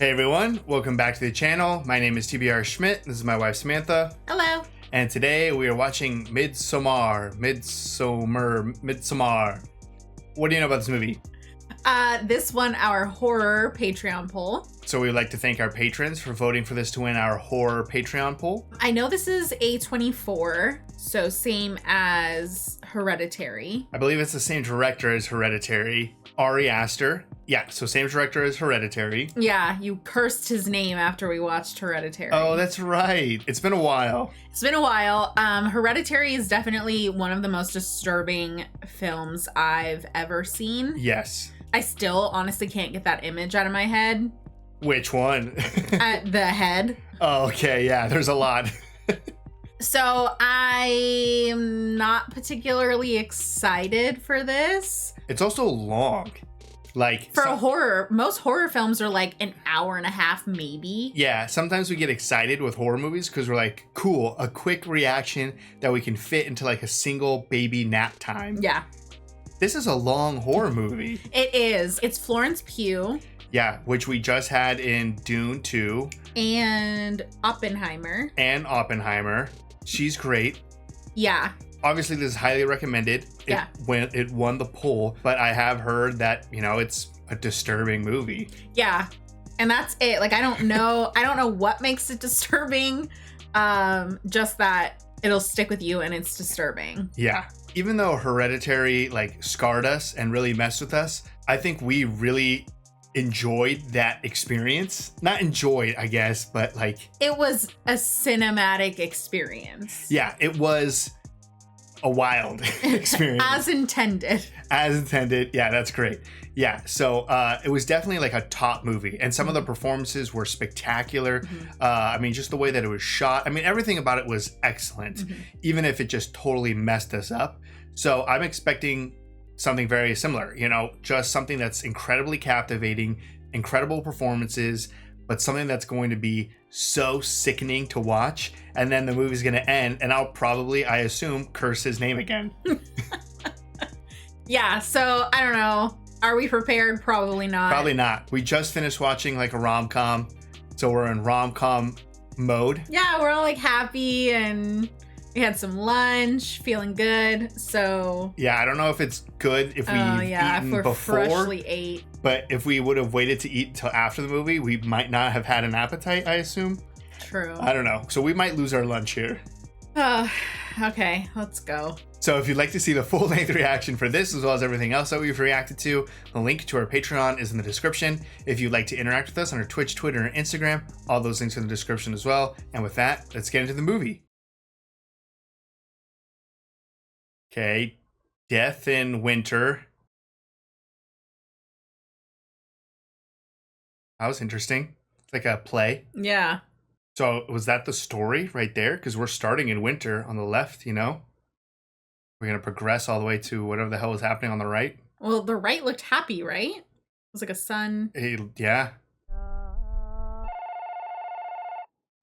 Hey everyone, welcome back to the channel. My name is TBR Schmitt. This is my wife Samantha. Hello. And today we are watching Midsommar. What do you know about this movie? This won our horror Patreon poll. So we would like to thank our patrons for voting for this to win our horror Patreon poll. I know this is A24, so same as Hereditary. I believe it's the same director as Hereditary. Ari Aster. Yeah, so same director as Hereditary. Yeah, you cursed his name after we watched Hereditary. Oh, that's right. It's been a while. It's been a while. Hereditary is definitely one of the most disturbing films I've ever seen. Yes. I still honestly can't get that image out of my head. Which one? The head. Oh, okay. Yeah, there's a lot. So I'm not particularly excited for this. It's also long. Like for a horror, most horror films are like an hour and a half, maybe. Yeah, sometimes we get excited with horror movies because we're like, cool, a quick reaction that we can fit into like a single baby nap time. Yeah. This is a long horror movie. It is. It's Florence Pugh. Yeah, which we just had in Dune 2. And Oppenheimer. She's great. Yeah. Obviously, this is highly recommended. Yeah. It won the poll, but I have heard that, it's a disturbing movie. Yeah. And that's it. Like, I don't know what makes it disturbing. Just that it'll stick with you and it's disturbing. Yeah. Even though Hereditary scarred us and really messed with us, I think we really enjoyed that experience. Not enjoyed, I guess, but it was a cinematic experience. Yeah, it was a wild experience. As intended. Yeah, that's great. Yeah, so it was definitely a top movie, and some of the performances were spectacular. Mm-hmm. Just the way that it was shot. Everything about it was excellent, even if it just totally messed us up. So I'm expecting something very similar, just something that's incredibly captivating, incredible performances, but something that's going to be so sickening to watch. And then the movie's going to end, and I'll probably, I assume, curse his name again. Yeah, so I don't know. Are we prepared? Probably not. Probably not. We just finished watching a rom-com, so we're in rom-com mode. Yeah, we're all happy and we had some lunch, feeling good. So yeah, I don't know if it's good if we've eaten before, freshly ate. But if we would have waited to eat until after the movie, we might not have had an appetite, I assume. True. I don't know. So we might lose our lunch here. Okay, let's go. So if you'd like to see the full-length reaction for this, as well as everything else that we've reacted to, the link to our Patreon is in the description. If you'd like to interact with us on our Twitch, Twitter, and Instagram, all those links are in the description as well. And with that, let's get into the movie. Okay, Death in Winter. That was interesting. It's like a play. Yeah. So was that the story right there? Because we're starting in winter on the left, We're going to progress all the way to whatever the hell is happening on the right. Well, the right looked happy, right? It was like a sun. Yeah.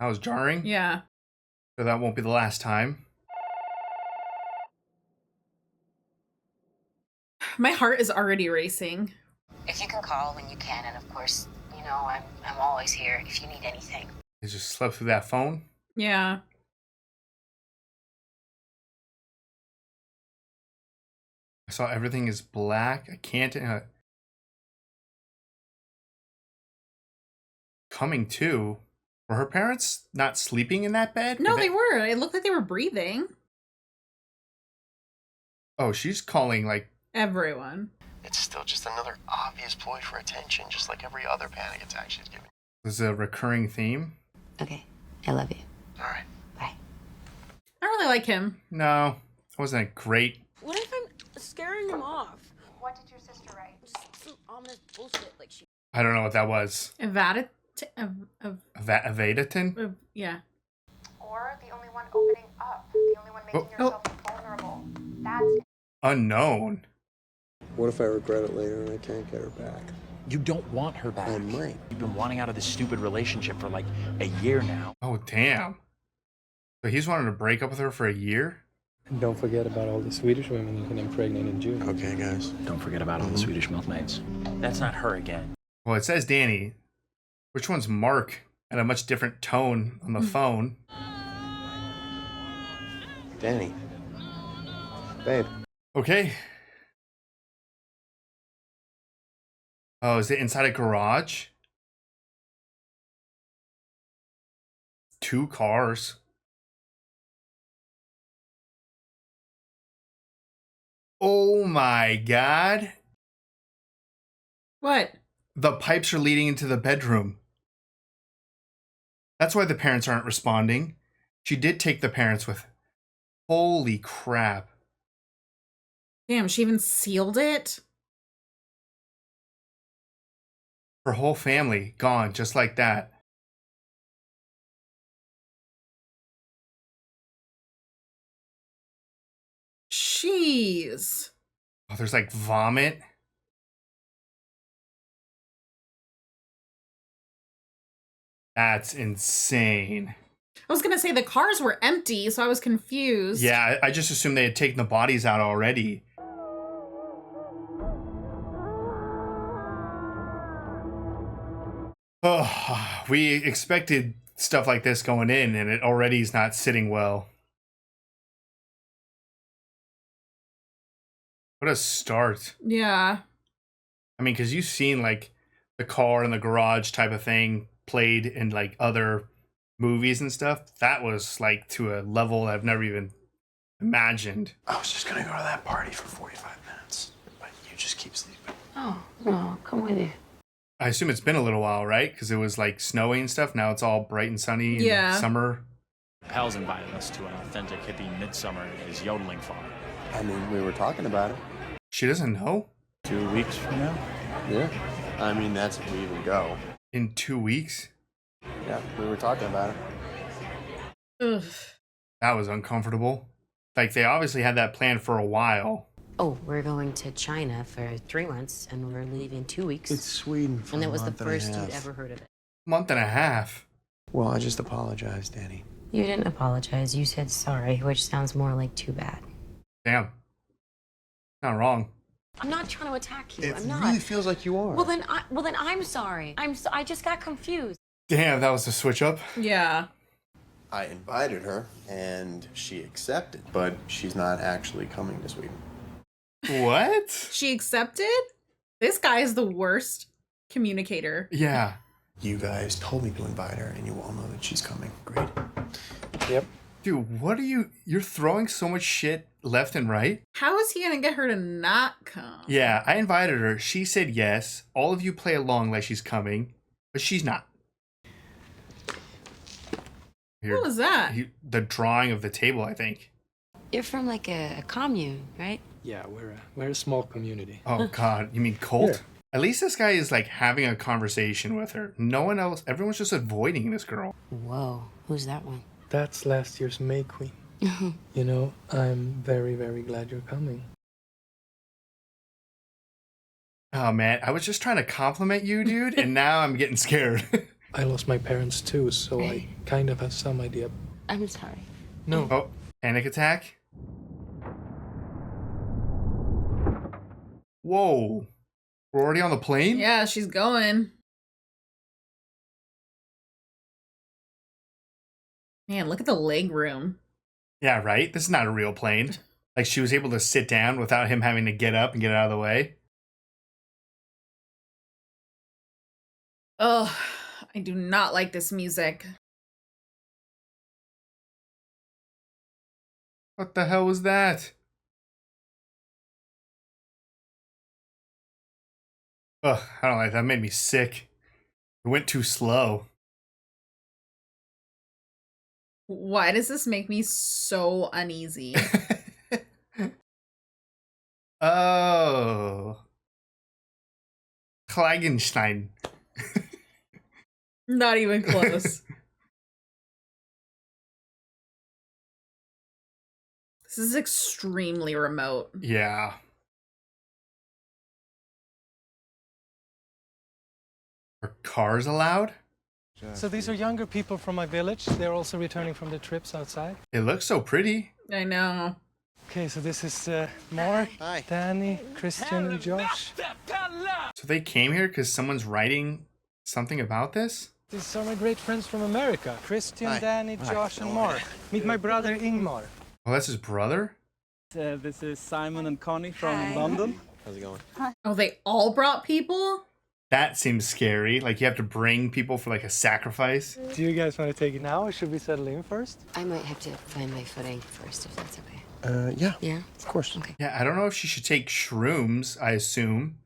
That was jarring. Yeah. So that won't be the last time. My heart is already racing. If you can call when you can, and of course, I'm always here if you need anything. He just slept through that phone. Yeah. I saw everything is black. I can't. Coming to. Were her parents not sleeping in that bed? No, they were. It looked like they were breathing. Oh, she's calling everyone. It's still just another obvious ploy for attention, just like every other panic attack she's giving. This is a recurring theme. Okay, I love you. All right. Bye. I really like him. No, it wasn't great. What if I'm scaring him off? What did your sister write? Just some ominous bullshit like she... I don't know what that was. Evadatin? Yeah. Or the only one opening up, the only one making yourself vulnerable. That's Unknown. What if I regret it later and I can't get her back? You don't want her back. I might. You've been wanting out of this stupid relationship for a year now. Oh, damn. So he's wanted to break up with her for a year? And don't forget about all the Swedish women you can impregnate in June. Okay, guys. Don't forget about all the Swedish milkmaids. That's not her again. Well, it says Danny. Which one's Mark? At a much different tone on the phone. Danny. Babe. Okay. Oh, is it inside a garage? 2 cars. Oh my God. What? The pipes are leading into the bedroom. That's why the parents aren't responding. She did take the parents with. Holy crap. Damn, she even sealed it? Her whole family gone just like that. Jeez. Oh, there's like vomit. That's insane. I was gonna say the cars were empty, so I was confused. Yeah, I just assumed they had taken the bodies out already. Oh, we expected stuff like this going in, and it already is not sitting well. What a start. Yeah. I mean, because you've seen like the car in the garage type of thing played in like other movies and stuff. That was like to a level I've never even imagined. I was just gonna go to that party for 45 minutes, but you just keep sleeping. Oh, no, come with you. I assume it's been a little while, right? Because it was like snowy and stuff. Now it's all bright and sunny and Yeah. summer. Pal's invited us to an authentic hippie Midsommar at his yodeling farm. I mean, we were talking about it. She doesn't know? 2 weeks from now? Yeah. I mean, that's if we even go. In 2 weeks? Yeah, we were talking about it. Ugh. That was uncomfortable. Like, they obviously had that plan for a while. Oh, we're going to China for 3 months, and we're leaving 2 weeks. It's Sweden for and a that was the month and a first you'd half. ever heard of it. Month and a half. Well, I just apologize, Danny. You didn't apologize. You said sorry, which sounds more like too bad. Damn. Not wrong. I'm not trying to attack you. It I'm not. really feels like you are. Well then I'm sorry. I just got confused. Damn, that was a switch up. Yeah. I invited her, and she accepted, but she's not actually coming to Sweden. What? She accepted? This guy is the worst communicator. Yeah. You guys told me to invite her, and you all know that she's coming. Great. Yep. Dude, what are you're throwing so much shit left and right? How is he gonna get her to not come? Yeah, I invited her. She said yes. All of you play along like she's coming, but she's not. Here, What was that? the drawing of the table, I think. You're from like a commune, right? Yeah, we're a small community. Oh God, you mean cult? Yeah. At least this guy is like having a conversation with her. No one else, everyone's just avoiding this girl. Whoa, who's that one? That's last year's May Queen. You know, I'm very, very glad you're coming. Oh man, I was just trying to compliment you, dude, and now I'm getting scared. I lost my parents too, so I kind of have some idea. I'm sorry. No, Oh, panic attack? Whoa. We're already on the plane? Yeah, she's going. Man, look at the leg room. Yeah, right? This is not a real plane. Like, she was able to sit down without him having to get up and get out of the way. Oh, I do not like this music. What the hell was that? Ugh, I don't like that. That made me sick. It went too slow. Why does this make me so uneasy? Oh. Klagenstein. Not even close. This is extremely remote. Yeah. Are cars allowed? So these are younger people from my village. They're also returning from their trips outside. It looks so pretty. I know. Okay, so this is Mark, Hi. Danny, Christian, and Josh. So they came here because someone's writing something about this? These are my great friends from America. Christian, Hi. Danny, Josh, and Mark. Meet my brother Ingmar. Oh, that's his brother? This is Simon and Connie from London. How's it going? Oh, they all brought people? That seems scary. Like you have to bring people for like a sacrifice. Do you guys want to take it now, or should we settle in first? I might have to find my footing first, if that's okay. Yeah. Yeah? Of course. Okay. Yeah, I don't know if she should take shrooms, I assume.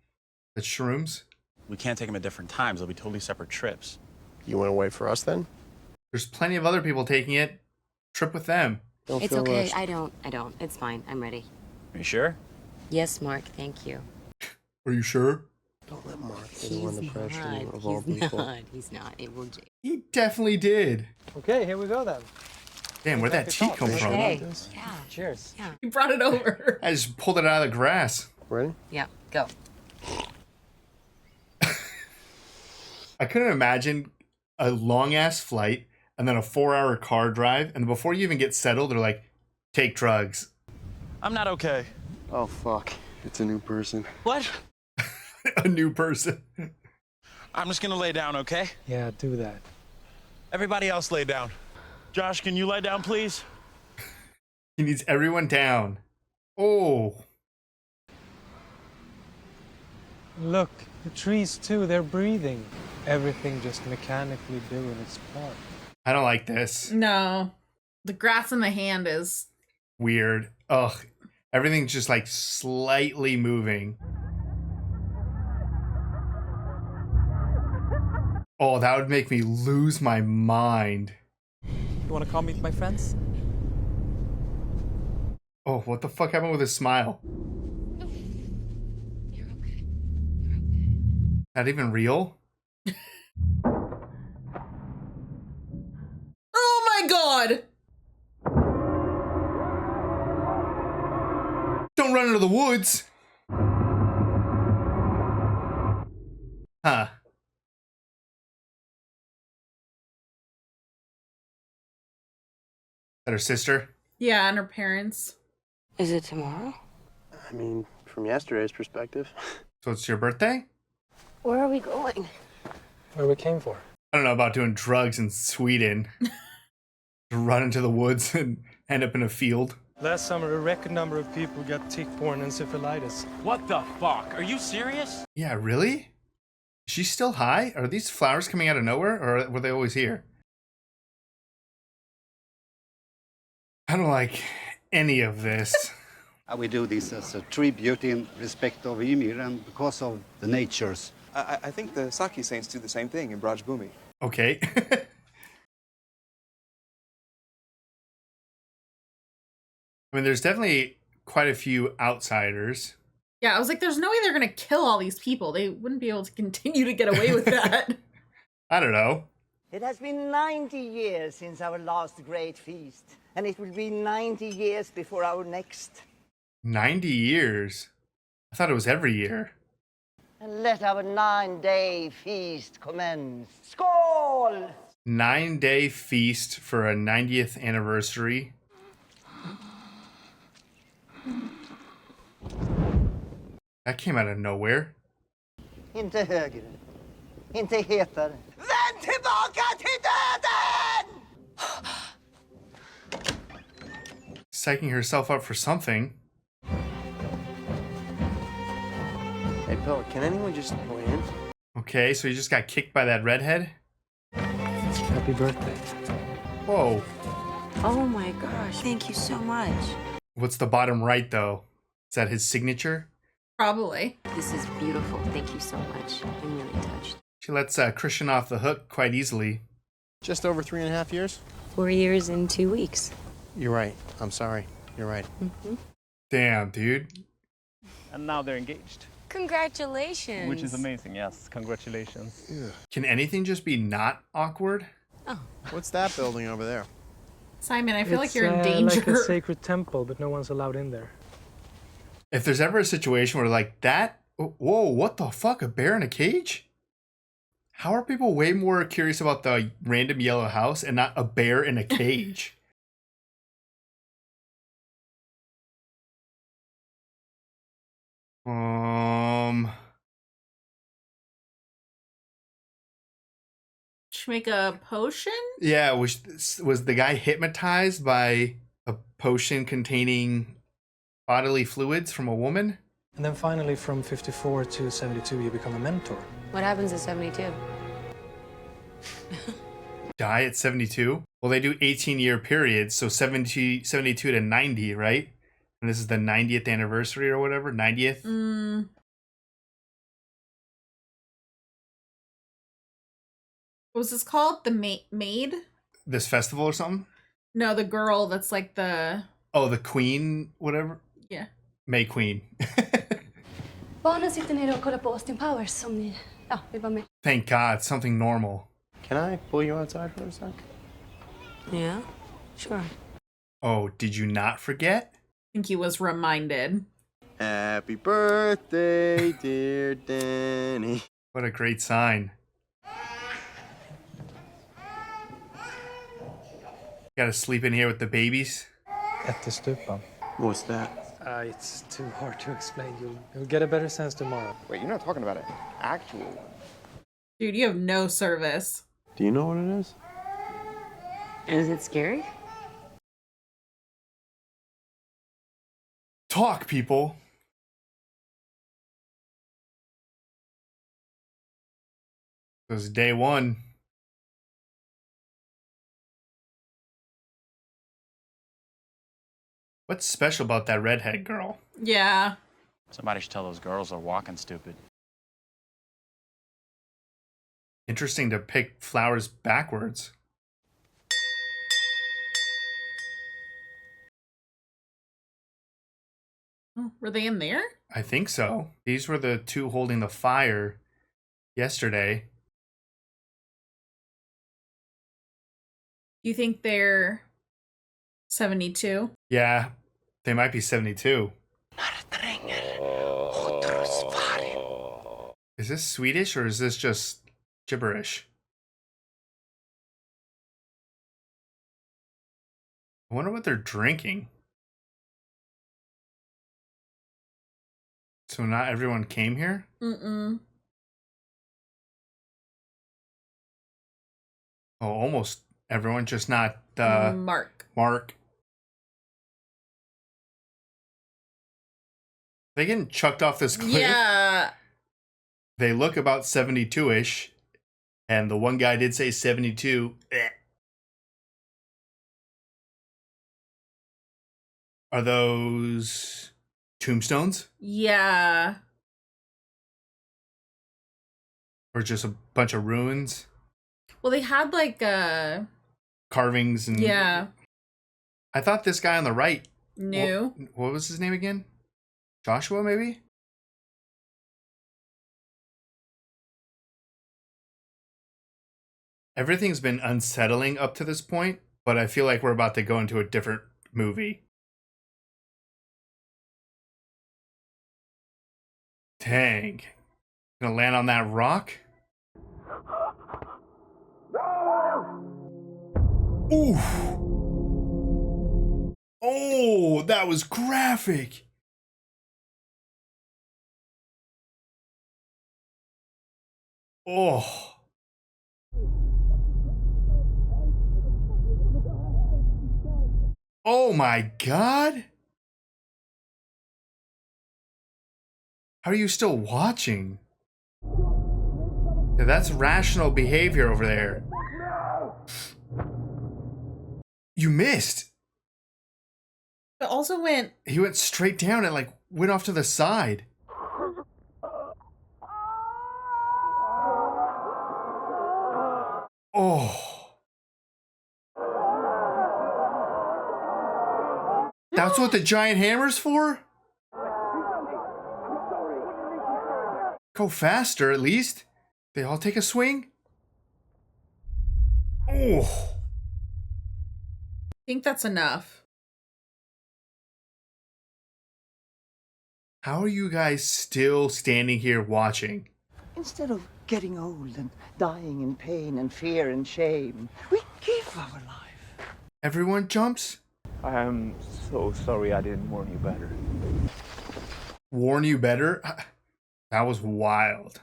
The shrooms? We can't take them at different times. They'll be totally separate trips. You want to wait for us then? There's plenty of other people taking it. Trip with them. Don't It's feel okay. rushed. I don't. It's fine. I'm ready. Are you sure? Yes, Mark. Thank you. Are you sure? Don't let Mark be the one to pressure you of He's all people. not. He's not. It will. He definitely did. Okay, here we go then. Damn, where'd that tea come from? Okay. Yeah. Cheers. Yeah. You brought it over. I just pulled it out of the grass. Ready? Yeah. Go. I couldn't imagine a long ass flight and then a 4-hour car drive, and before you even get settled, they're like, take drugs. I'm not okay. Oh, fuck. It's a new person. What? A new person. I'm just gonna lay down, okay? Yeah, do that. Everybody else lay down. Josh, can you lay down, please? He needs everyone down. Oh. Look, the trees too, they're breathing. Everything just mechanically doing its part. I don't like this. No. The grass in the hand is. Weird. Ugh. Everything's just like slightly moving. Oh, that would make me lose my mind. You want to come meet my friends? Oh, what the fuck happened with his smile? You're okay. Not even real? Oh my god! Don't run into the woods! Huh. Is that her sister? Yeah, and her parents. Is it tomorrow? I mean, from yesterday's perspective. So it's your birthday? Where are we going? Where we came for. I don't know about doing drugs in Sweden. Run into the woods and end up in a field. Last summer, a record number of people got tick-borne encephalitis. What the fuck? Are you serious? Yeah, really? Is she still high? Are these flowers coming out of nowhere, or were they always here? I don't like any of this. We do this as a tribute in respect of Ymir and because of the natures. I think the Saki Saints do the same thing in Braj Bhumi. Okay. I mean, there's definitely quite a few outsiders. Yeah, I was like, there's no way they're gonna kill all these people. They wouldn't be able to continue to get away with that. I don't know. It has been 90 years since our last great feast, and it will be 90 years before our next. 90 years? I thought it was every year. And let our 9-day feast commence. Skål! 9-day feast for a 90th anniversary. That came out of nowhere. Inte högre. Inte hetare. Vänd tillbaka till döden! Psyching herself up for something. Hey, Pella, can anyone just go in? Okay, so he just got kicked by that redhead? Happy birthday. Whoa. Oh my gosh. Thank you so much. What's the bottom right, though? Is that his signature? Probably. This is beautiful. Thank you so much. I'm really touched. She lets Christian off the hook quite easily. Just over 3.5 years? 4 years and 2 weeks. You're right. I'm sorry. You're right. Mm-hmm. Damn, dude. And now they're engaged. Congratulations. Which is amazing, yes. Congratulations. Ugh. Can anything just be not awkward? Oh. What's that building over there? Simon, I feel like you're in It's danger. like a sacred temple, but no one's allowed in there. If there's ever a situation where like that, whoa, what the fuck, a bear in a cage? How are people way more curious about the random yellow house and not a bear in a cage? Should make a potion? Yeah, was the guy hypnotized by a potion containing bodily fluids from a woman? And then finally, from 54 to 72, you become a mentor. What happens at 72? Die at 72? Well, they do 18-year periods, so 72 to 90, right? And this is the 90th anniversary or whatever, 90th? What was this called? The maid? This festival or something? No, the girl that's like the... Oh, the queen, whatever? Yeah. May Queen. Barnen sitter nere och kollar på Austin Powers om ni vill vara med. Thank God, something normal. Can I pull you outside for a sec? Yeah, sure. Oh, did you not forget? I think he was reminded. Happy birthday, dear Danny. What a great sign. Gotta sleep in here with the babies? Ättestupan. What's that? It's too hard to explain. You'll get a better sense tomorrow. Wait, you're not talking about an actual one. Dude, you have no service. Do you know what it is? Is it scary? Talk, people. It was day one. What's special about that redhead girl? Yeah. Somebody should tell those girls they're walking stupid. Interesting to pick flowers backwards. Oh, were they in there? I think so. These were the two holding the fire yesterday. Do you think they're 72? Yeah, they might be 72. Is this Swedish or is this just gibberish? I wonder what they're drinking. So not everyone came here? Mm-mm. Oh, almost everyone, just not Mark. They getting chucked off this cliff? Yeah. They look about 72-ish. And the one guy did say 72. Are those tombstones? Yeah. Or just a bunch of ruins? Well, they had like Carvings and... Yeah. I thought this guy on the right... Knew. What was his name again? Joshua, maybe? Everything's been unsettling up to this point, but I feel like we're about to go into a different movie. Dang. Gonna land on that rock? Oof. Oh, that was graphic. Oh. Oh my God. How are you still watching? Yeah, that's rational behavior over there. You missed. It also went... He went straight down and like went off to the side. Oh. That's what the giant hammer's for? Go faster, at least. They all take a swing? Oh. I think that's enough. How are you guys still standing here watching? Instead of getting old and dying in pain and fear and shame, we give our life. Everyone jumps? I am so sorry I didn't warn you better. Warn you better? That was wild.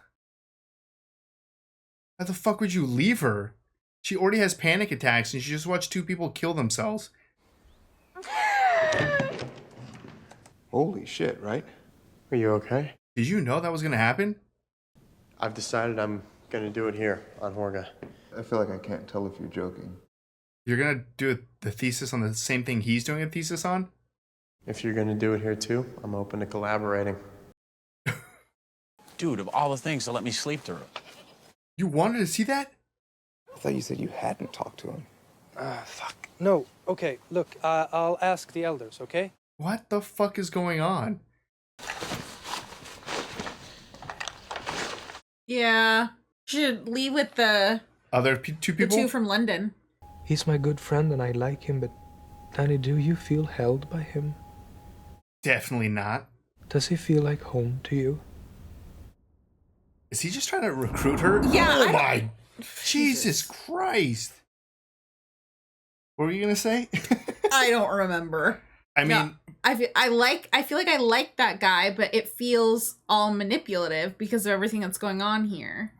How the fuck would you leave her? She already has panic attacks and she just watched 2 people kill themselves. Holy shit, right? Are you okay? Did you know that was gonna happen? I've decided I'm gonna do it here on Horga. I feel like I can't tell if you're joking. You're gonna do the thesis on the same thing he's doing a thesis on? If you're gonna do it here too, I'm open to collaborating. Dude, of all the things to let me sleep through. You wanted to see that? I thought you said you hadn't talked to him. Fuck. No, okay, look, I'll ask the elders, okay? What the fuck is going on? Yeah. Should leave with the Other 2 the people? 2 from London. He's my good friend and I like him, but Danny, do you feel held by him? Definitely not. Does he feel like home to you? Is he just trying to recruit her? Yeah, Oh my Jesus Christ. What were you gonna say? I don't remember. I mean, No, I feel like I like that guy, but it feels all manipulative because of everything that's going on here.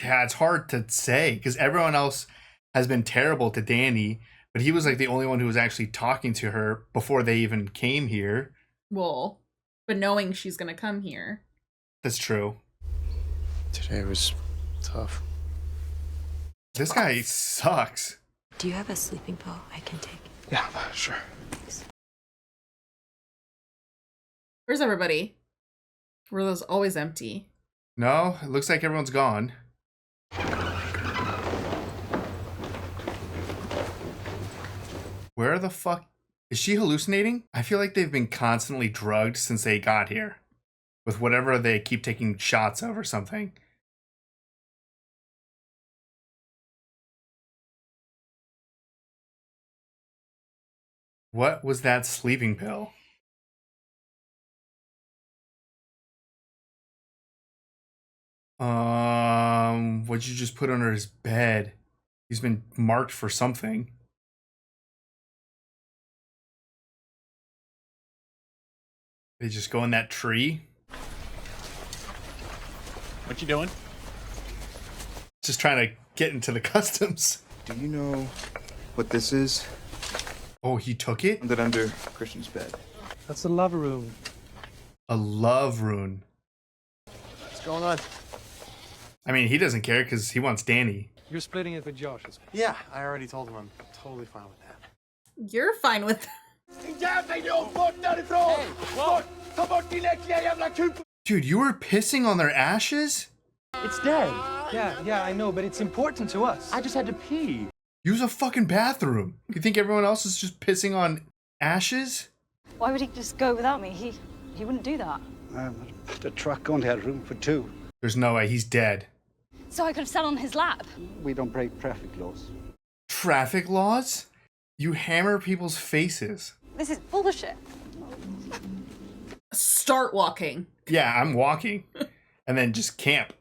yeah, it's hard to say because everyone else has been terrible to Danny, but he was like the only one who was actually talking to her before they even came here. Well, but knowing she's gonna come here. That's true. Today was tough. This guy sucks. Do you have a sleeping pill I can take? Yeah, sure. Where's everybody? Were those always empty? No, it looks like everyone's gone. Where the fuck is she hallucinating? I feel like they've been constantly drugged since they got here with whatever they keep taking shots of or something. What was that sleeping pill? What'd you just put under his bed? He's been marked for something. They just go in that tree. What you doing? Just trying to get into the customs. Do you know what this is? Oh, he took it? Found it under Christian's bed. That's a love rune. A love rune. What's going on? I mean, he doesn't care because he wants Danny. You're splitting it with Josh. Yeah, I already told him I'm totally fine with that. You're fine with that. Dude, you were pissing on their ashes? It's dead. Yeah, I know, but it's important to us. I just had to pee. Use a fucking bathroom. You think everyone else is just pissing on ashes? Why would he just go without me? He wouldn't do that. The truck only had room for 2. There's no way. He's dead. So I could have sat on his lap. We don't break traffic laws. Traffic laws? You hammer people's faces. This is bullshit. Start walking. Yeah, I'm walking. And then just camp.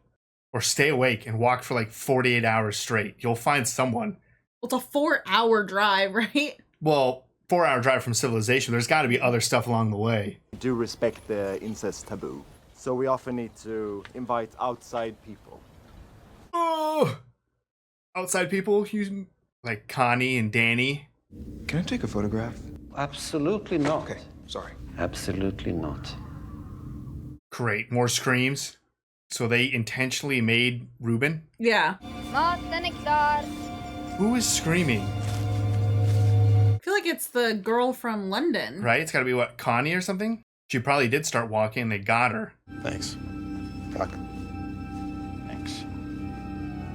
Or stay awake and walk for like 48 hours straight. You'll find someone. Well, it's a 4-hour drive, right? Well, 4-hour drive from civilization. There's got to be other stuff along the way. We do respect the incest taboo. So we often need to invite outside people. Oh! Outside people? Like Connie and Danny? Can I take a photograph? Absolutely not. Okay, sorry. Absolutely not. Great. More screams. So they intentionally made Ruben? Yeah. Maten är klar. Who is screaming? I feel like it's the girl from London. Right? It's got to be, what, Connie or something? She probably did start walking and they got her. Thanks. Fuck. Thanks.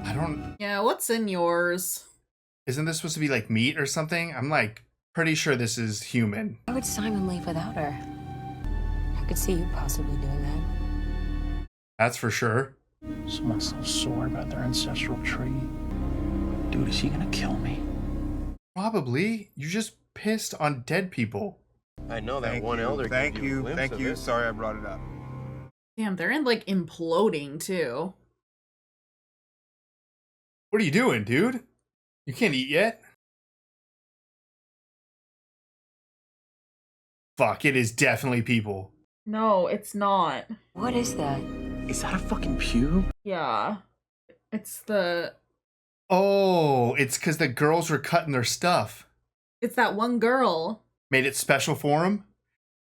I don't... Yeah, what's in yours? Isn't this supposed to be like meat or something? I'm like pretty sure this is human. Why would Simon leave without her? I could see you possibly doing that. That's for sure. Someone's so sore about their ancestral tree. Dude, is he gonna kill me? Probably. You just pissed on dead people. I know that one elder. Thank gave you. A you. glimpse Thank of you. it. Sorry I brought it up. Damn, they're in like imploding too. What are you doing, dude? You can't eat yet. Fuck, it is definitely people. No, it's not. What is that? Is that a fucking pube? Yeah. It's the Oh, it's because the girls were cutting their stuff. It's that one girl. Made it special for him.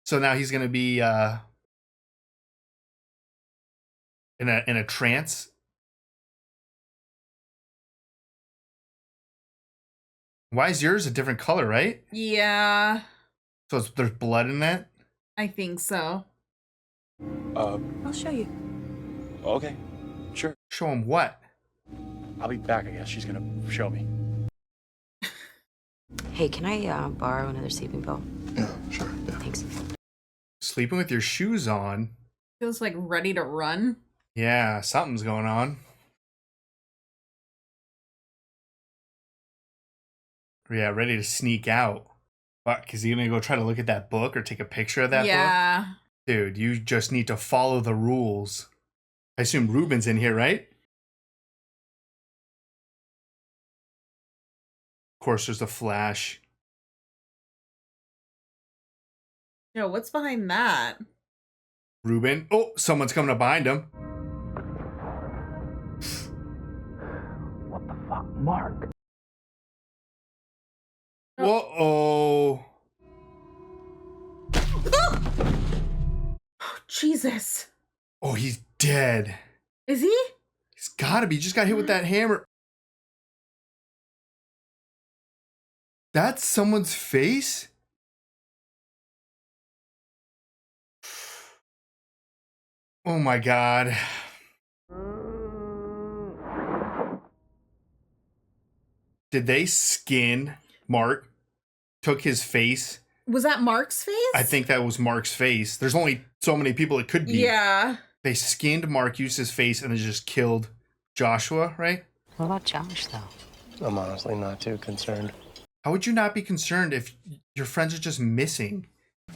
So now he's gonna be in a trance. Why is yours a different color, right? Yeah, So there's blood in that? I think so. I'll show you. Okay, sure. Show him what? I'll be back, I guess. She's gonna show me. Hey, can I borrow another sleeping pill? Yeah, sure. Yeah. Thanks. Sleeping with your shoes on? Feels like ready to run. Yeah, something's going on. Yeah, ready to sneak out. What? Is he gonna go try to look at that book or take a picture of that book? Yeah. Dude, you just need to follow the rules. I assume Ruben's in here, right? Of course, there's a flash. Yo, what's behind that? Ruben. Oh, someone's coming up behind him. What the fuck, Mark? Whoa-oh. Jesus. Oh, he's dead. Is he? He's gotta be. He just got hit with that hammer. That's someone's face? Oh my god. Did they skin Mark? Took his face? Was that Mark's face? I think that was Mark's face. There's only so many people it could be. Yeah. They skinned Mark, used his face, and then just killed Joshua, right? What about Josh, though? I'm honestly not too concerned. How would you not be concerned if your friends are just missing?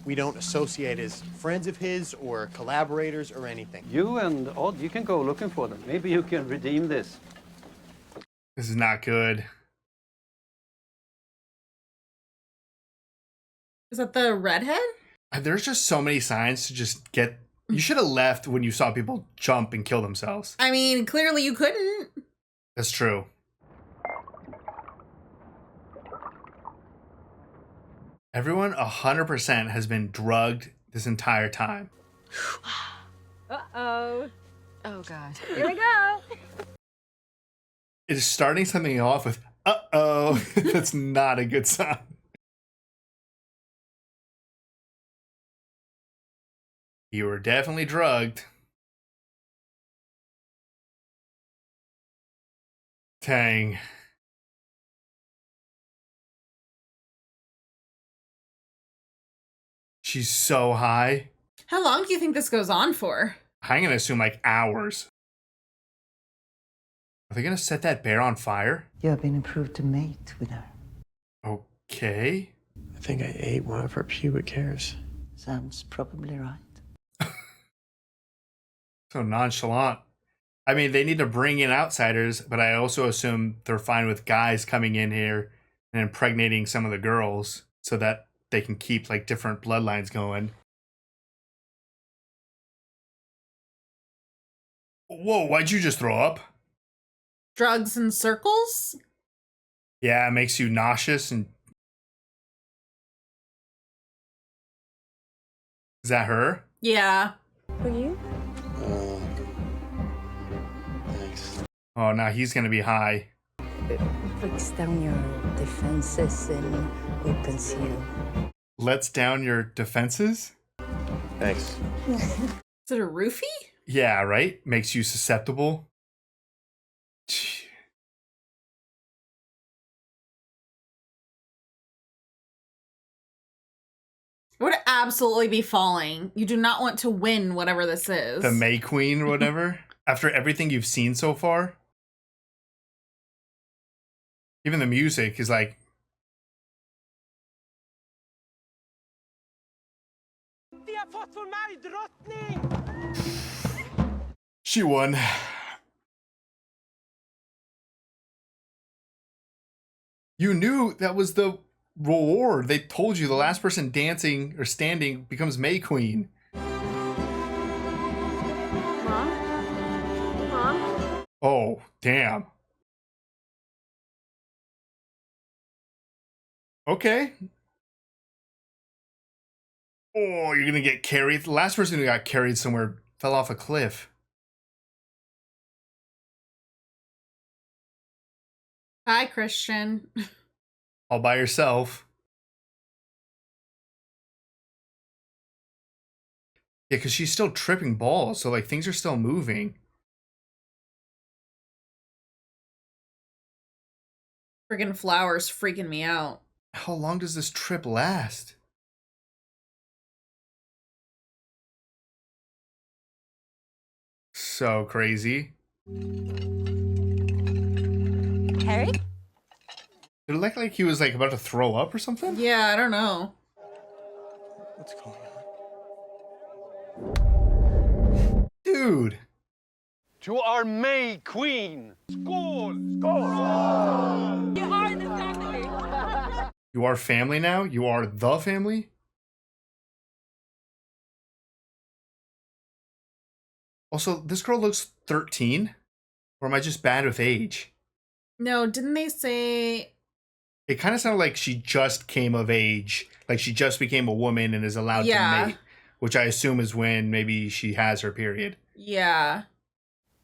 We don't associate as friends of his or collaborators or anything. You and Odd, you can go looking for them. Maybe you can redeem this. This is not good. Is that the redhead? There's just so many signs to just get... You should have left when you saw people jump and kill themselves. I mean, clearly you couldn't. That's true. Everyone 100% has been drugged this entire time. Uh-oh. Oh, God. Here we go. It is starting something off with, uh-oh. That's not a good sign. You were definitely drugged. Dang. She's so high. How long do you think this goes on for? I'm gonna assume like hours. Are they gonna set that bear on fire? You have been approved to mate with her. Okay. I think I ate one of her pubic hairs. Sounds probably right. So nonchalant. I mean, they need to bring in outsiders, but I also assume they're fine with guys coming in here and impregnating some of the girls so that they can keep like different bloodlines going. Whoa, why'd you just throw up? Drugs in circles? Yeah, it makes you nauseous and... Is that her? Yeah. For you? Thanks. Oh, now he's gonna be high. It breaks down your defenses and opens you. Lets down your defenses? Thanks. Is it a roofie? Yeah, right? Makes you susceptible. Would absolutely be falling. You do not want to win whatever this is. The May Queen or whatever. After everything you've seen so far. Even the music is like... She won. You knew that was the reward. They told you the last person dancing or standing becomes May Queen. Mom? Mom? Oh, damn. Okay. Oh, you're gonna get carried. The last person who got carried somewhere fell off a cliff. Hi, Christian. All by yourself. Yeah, because she's still tripping balls, so like things are still moving. Friggin' flowers freaking me out. How long does this trip last? So crazy. Harry? It looked like he was like about to throw up or something. Yeah, I don't know. What's going on? Dude. To our May Queen. Skål! You are the family. You are family now? You are the family? Also, this girl looks 13. Or am I just bad with age? No, didn't they say... It kind of sounded like she just came of age. Like she just became a woman and is allowed to mate. Which I assume is when maybe she has her period. Yeah.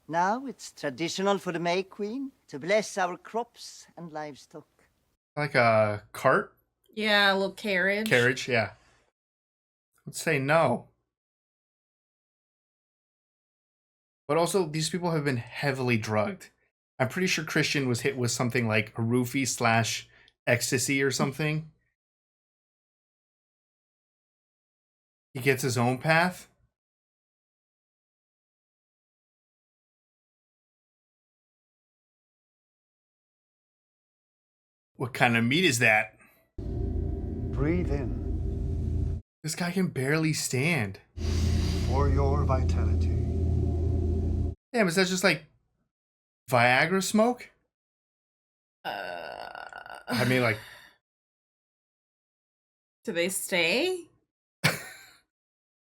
Now it's traditional for the May Queen to bless our crops and livestock. Like a cart? Yeah, a little carriage. Carriage, yeah. Let's say no. But also, these people have been heavily drugged. I'm pretty sure Christian was hit with something like a roofie / ecstasy or something. He gets his own path. What kind of meat is that? Breathe in. This guy can barely stand. For your vitality. Damn, is that just like Viagra smoke? I mean, like... Do they stay? I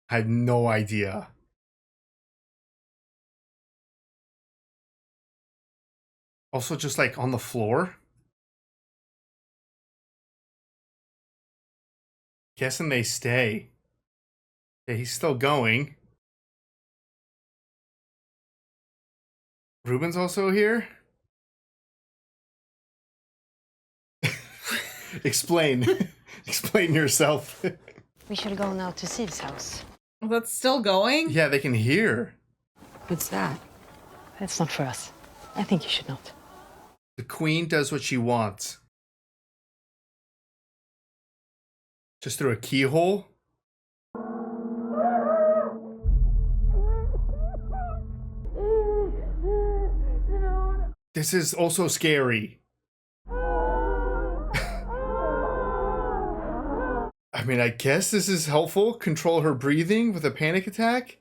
have no idea. Also, just like on the floor. Guessing they stay. Yeah, he's still going. Ruben's also here? Explain. Explain yourself. We should go now to Siv's house. That's still going? Yeah, they can hear. What's that? That's not for us. I think you should not. The queen does what she wants. Just through a keyhole? This is also scary. I mean, I guess this is helpful. Control her breathing with a panic attack.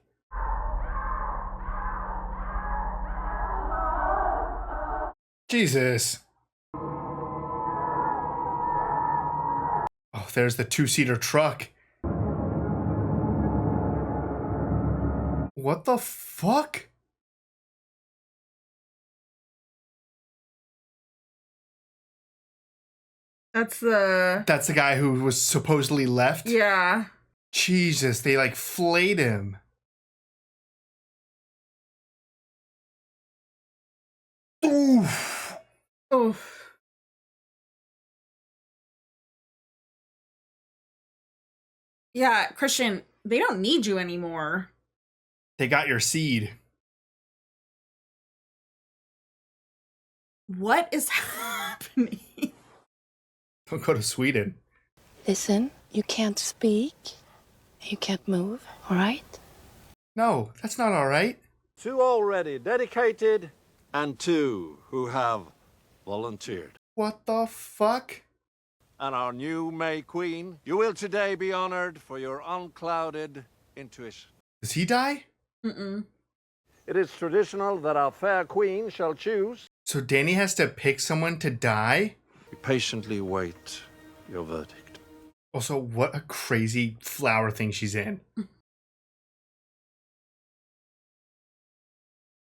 Jesus. Oh, there's the two-seater truck. What the fuck? That's the guy who was supposedly left? Yeah. Jesus, they like flayed him. Oof. Oof. Yeah, Christian, they don't need you anymore. They got your seed. What is happening? Don't go to Sweden. Listen, you can't speak. You can't move, all right? No, that's not all right. 2 already dedicated and 2 who have volunteered. What the fuck? And our new May Queen, you will today be honored for your unclouded intuition. Does he die? Mm-mm. It is traditional that our fair queen shall choose. So Danny has to pick someone to die? We patiently wait your verdict. Also, what a crazy flower thing she's in.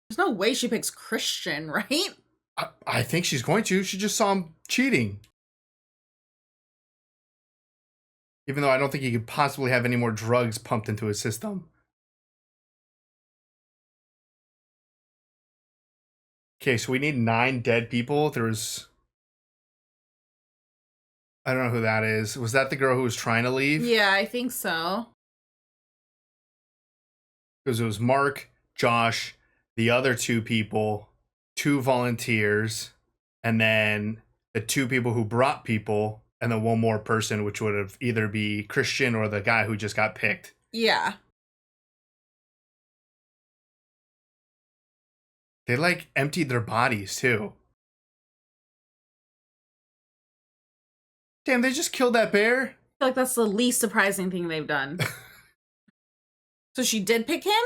There's no way she picks Christian, right? I think she's going to. She just saw him cheating. Even though I don't think he could possibly have any more drugs pumped into his system. Okay, so we need 9 dead people. There's... I don't know who that is. Was that the girl who was trying to leave? Yeah, I think so. Because it was Mark, Josh, the other 2 people, 2 volunteers, and then the 2 people who brought people, and then 1 more person, which would have either be Christian or the guy who just got picked. Yeah. They like emptied their bodies too. Damn, they just killed that bear? I feel like that's the least surprising thing they've done. So she did pick him?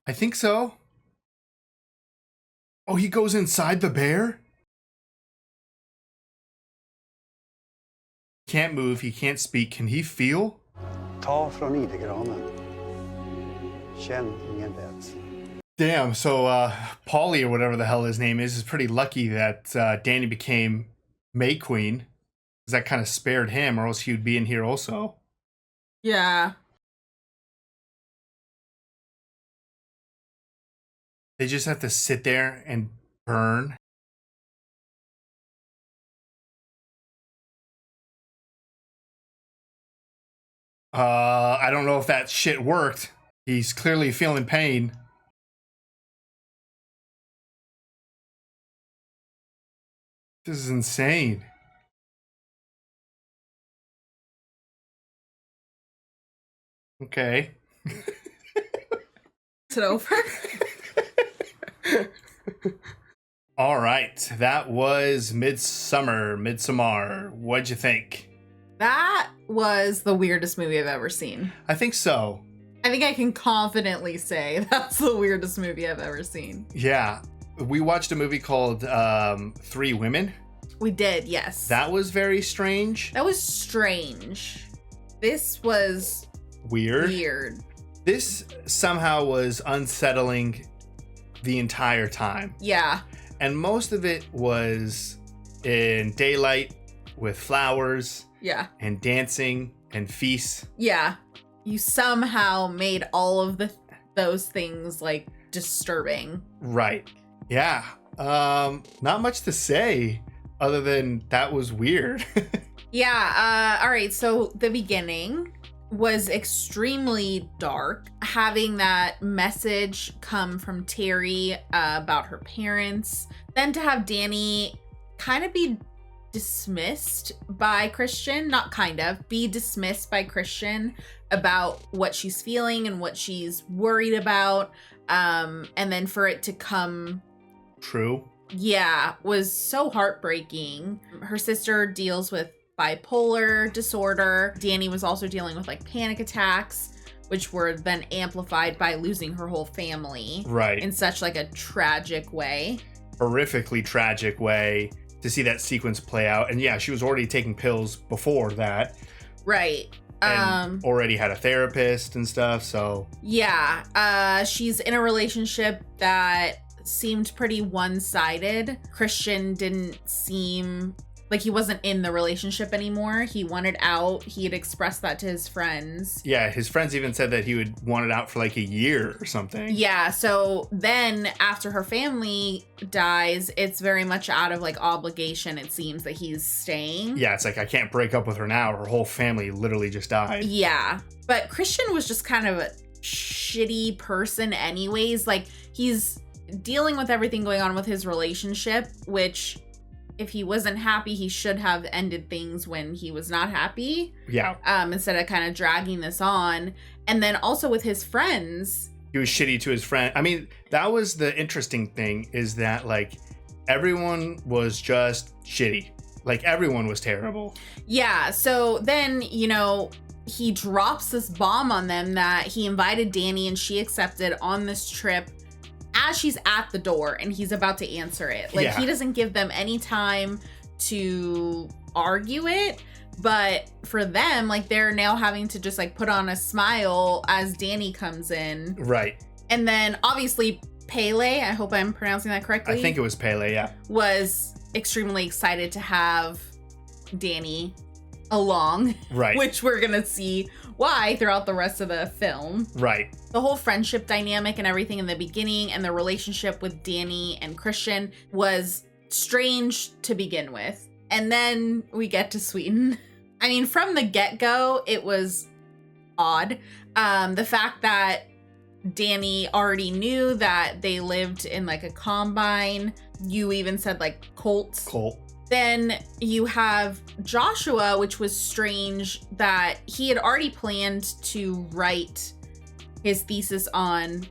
I think so. Oh, he goes inside the bear? Can't move, he can't speak. Can he feel? Ta från idegranen. Känn ingen rädsla. Damn, so Paulie, or whatever the hell his name is pretty lucky that Danny became May Queen. Because that kind of spared him, or else he would be in here also. Yeah. They just have to sit there and burn. I don't know if that shit worked. He's clearly feeling pain. This is insane. Okay. Is it over? All right, that was Midsommar. What'd you think? That was the weirdest movie I've ever seen. I think so. I think I can confidently say that's the weirdest movie I've ever seen. Yeah. We watched a movie called 3 Women. We did, yes. That was very strange. That was strange. This was weird. This somehow was unsettling the entire time. Yeah. And most of it was in daylight with flowers. Yeah. And dancing and feasts. Yeah. You somehow made all of those things like disturbing. Right. Yeah. Not much to say other than that was weird. Yeah. All right. So the beginning was extremely dark. Having that message come from Terry about her parents. Then to have Danny kind of be dismissed by Christian. Not kind of. Be dismissed by Christian about what she's feeling and what she's worried about. And then for it to come true. Yeah, was so heartbreaking. Her sister deals with bipolar disorder. Danny was also dealing with like panic attacks, which were then amplified by losing her whole family. Right. In such like a tragic way. Horrifically tragic way to see that sequence play out. And yeah, she was already taking pills before that. Right. And already had a therapist and stuff, so. Yeah. She's in a relationship that seemed pretty one-sided. Christian didn't seem like he wasn't in the relationship anymore. He wanted out. He had expressed that to his friends. Yeah, his friends even said that he would want it out for like a year or something. Yeah, so then after her family dies, it's very much out of like obligation, it seems, that he's staying. Yeah, it's like, I can't break up with her now. Her whole family literally just died. Yeah, but Christian was just kind of a shitty person anyways. Like, he's dealing with everything going on with his relationship, which if he wasn't happy, he should have ended things when he was not happy. Yeah. Instead of kind of dragging this on. And then also with his friends. He was shitty to his friend. I mean, that was the interesting thing, is that like everyone was just shitty. Like everyone was terrible. Yeah. So then, you know, he drops this bomb on them that he invited Danny and she accepted on this trip as she's at the door and he's about to answer it. Like, he doesn't give them any time to argue it. But for them, like, they're now having to just like put on a smile as Danny comes in. Right. And then obviously Pele, I hope I'm pronouncing that correctly. I think it was Pele, yeah. Was extremely excited to have Danny along. Right. Which we're going to see why throughout the rest of the film. Right. The whole friendship dynamic and everything in the beginning and the relationship with Danny and Christian was strange to begin with. And then we get to Sweden. I mean, from the get-go, it was odd. The fact that Danny already knew that they lived in like a combine. You even said like Colt. Then you have Joshua, which was strange that he had already planned to write his thesis on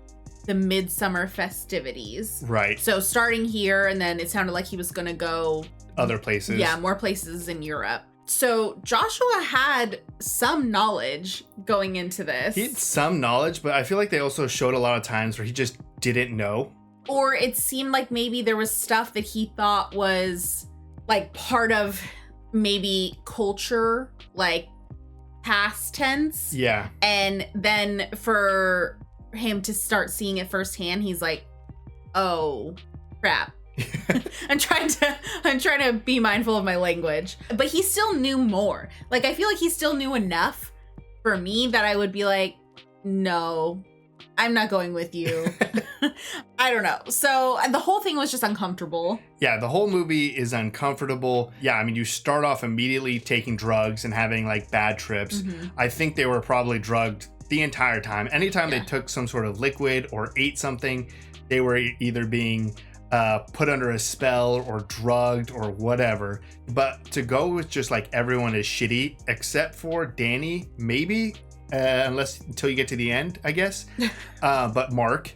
the Midsommar festivities. Right. So starting here, and then it sounded like he was going to go other places. Yeah, more places in Europe. So Joshua had some knowledge going into this. He had some knowledge, but I feel like they also showed a lot of times where he just didn't know. Or it seemed like maybe there was stuff that he thought was like part of maybe culture, like past tense. Yeah. And then for him to start seeing it firsthand, he's like, oh, crap. I'm trying to be mindful of my language, but he still knew more. Like, I feel like he still knew enough for me that I would be like, no, I'm not going with you. I don't know. So the whole thing was just uncomfortable. Yeah, the whole movie is uncomfortable. Yeah, I mean, you start off immediately taking drugs and having like bad trips. I think they were probably drugged the entire time. Anytime they took some sort of liquid or ate something, they were either being put under a spell or drugged or whatever. But to go with just like everyone is shitty except for Danny, maybe, unless until you get to the end, I guess. But Mark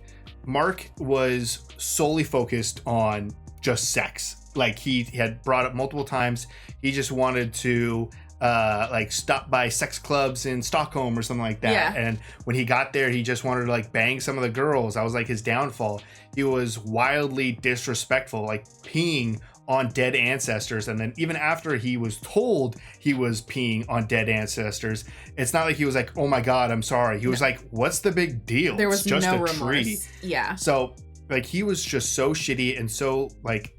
was solely focused on just sex. Like he had brought up multiple times. He just wanted to like stop by sex clubs in Stockholm or something like that. Yeah. And when he got there, he just wanted to like bang some of the girls. That was like his downfall. He was wildly disrespectful, like peeing on dead ancestors. And then even after he was told he was peeing on dead ancestors, it's not like he was like, oh my God, I'm sorry. He was like, what's the big deal? There was it's just no a remorse. tree. Yeah. So like he was just so shitty and so like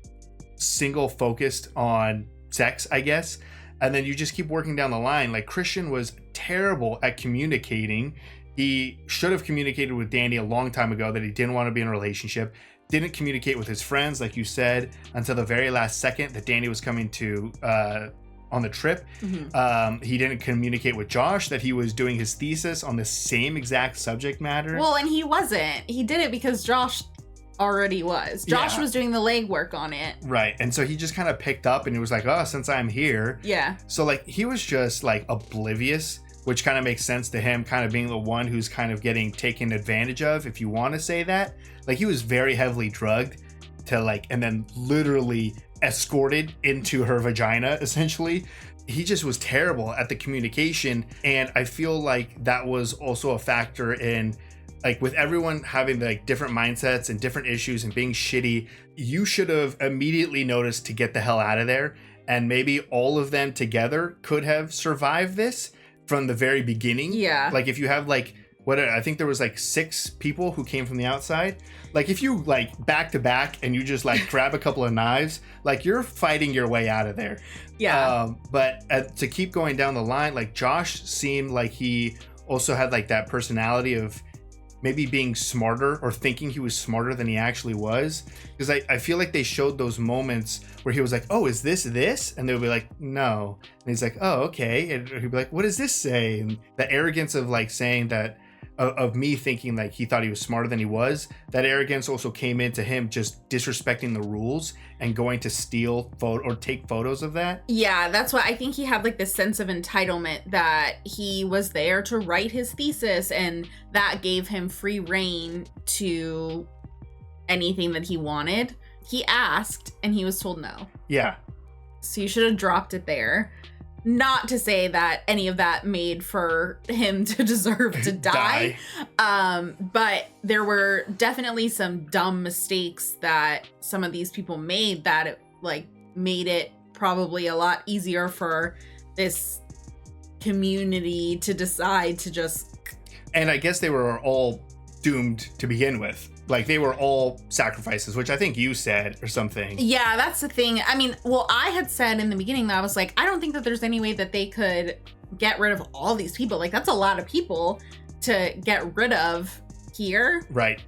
single focused on sex, I guess. And then you just keep working down the line. Like Christian was terrible at communicating. He should have communicated with Danny a long time ago that he didn't want to be in a relationship. Didn't communicate with his friends, like you said, until the very last second that Danny was coming to on the trip. He didn't communicate with Josh that he was doing his thesis on the same exact subject matter. Well, and he wasn't. He did it because Josh already was. Josh was doing the legwork on it. Right. And so he just kind of picked up and he was like, oh, since I'm here. Yeah. So like he was just like oblivious, which kind of makes sense to him kind of being the one who's kind of getting taken advantage of, if you want to say that. Like he was very heavily drugged to like, and then literally escorted into her vagina, essentially. He just was terrible at the communication. And I feel like that was also a factor in like with everyone having like different mindsets and different issues and being shitty, you should have immediately noticed to get the hell out of there. And maybe all of them together could have survived this from the very beginning. Yeah. Like if you have like, I think there was like 6 people who came from the outside. Like if you like back to back and you just like grab a couple of knives, like you're fighting your way out of there. Yeah. But to keep going down the line, like Josh seemed like he also had like that personality of maybe being smarter or thinking he was smarter than he actually was. Because I feel like they showed those moments where he was like, oh, is this? And they would be like, no. And he's like, oh, okay. And he'd be like, what does this say? And the arrogance of like saying that, of me thinking like he thought he was smarter than he was, that arrogance also came into him just disrespecting the rules and going to steal or take photos of that. Yeah, that's why I think he had like this sense of entitlement that he was there to write his thesis and that gave him free reign to anything that he wanted. He asked and he was told no. Yeah. So you should have dropped it there. Not to say that any of that made for him to deserve to die. But there were definitely some dumb mistakes that some of these people made that it, like made it probably a lot easier for this community to decide to just. And I guess they were all doomed to begin with. Like, they were all sacrifices, which I think you said or something. Yeah, that's the thing. I mean, well, I had said in the beginning that I was like, I don't think that there's any way that they could get rid of all these people. Like, that's a lot of people to get rid of here. Right.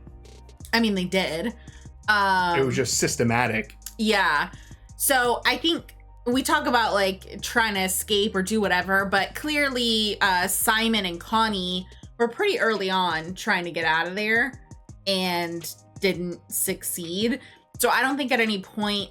I mean, they did. It was just systematic. Yeah. So I think we talk about like trying to escape or do whatever, but clearly Simon and Connie were pretty early on trying to get out of there and didn't succeed. So I don't think at any point,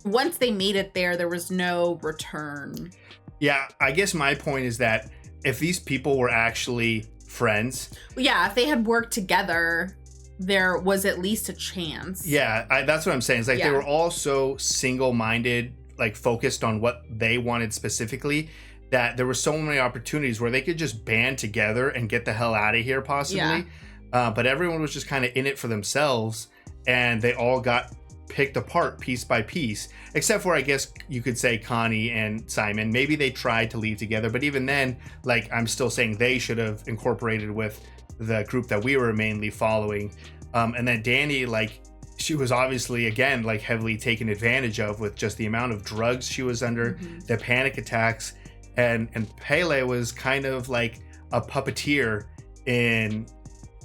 once they made it there was no return. Yeah, I guess my point is that if these people were actually friends. Yeah, if they had worked together, there was at least a chance. Yeah, that's what I'm saying. It's like they were all so single-minded, like focused on what they wanted specifically, that there were so many opportunities where they could just band together and get the hell out of here possibly. Yeah. But everyone was just kind of in it for themselves, and they all got picked apart piece by piece, except for, I guess you could say, Connie and Simon. Maybe they tried to leave together, but even then, like, I'm still saying they should have incorporated with the group that we were mainly following. And then Danny, like, she was obviously, again, like, heavily taken advantage of with just the amount of drugs she was under, the panic attacks, and Pele was kind of like a puppeteer in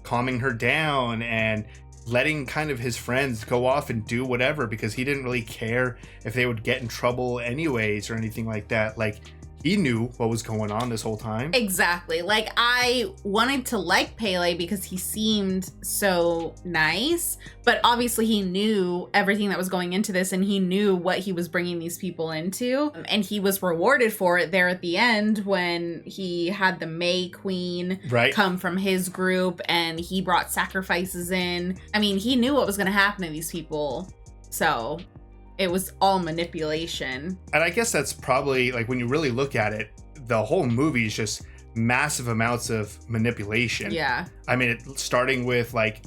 calming her down and letting kind of his friends go off and do whatever, because he didn't really care if they would get in trouble anyways or anything like that. Like, he knew what was going on this whole time. Exactly. Like, I wanted to like Pele because he seemed so nice, but obviously he knew everything that was going into this, and he knew what he was bringing these people into, and he was rewarded for it there at the end when he had the May Queen come from his group and he brought sacrifices in. I mean, he knew what was going to happen to these people, so it was all manipulation. And I guess that's probably, like, when you really look at it, the whole movie is just massive amounts of manipulation. Yeah. I mean, starting with, like,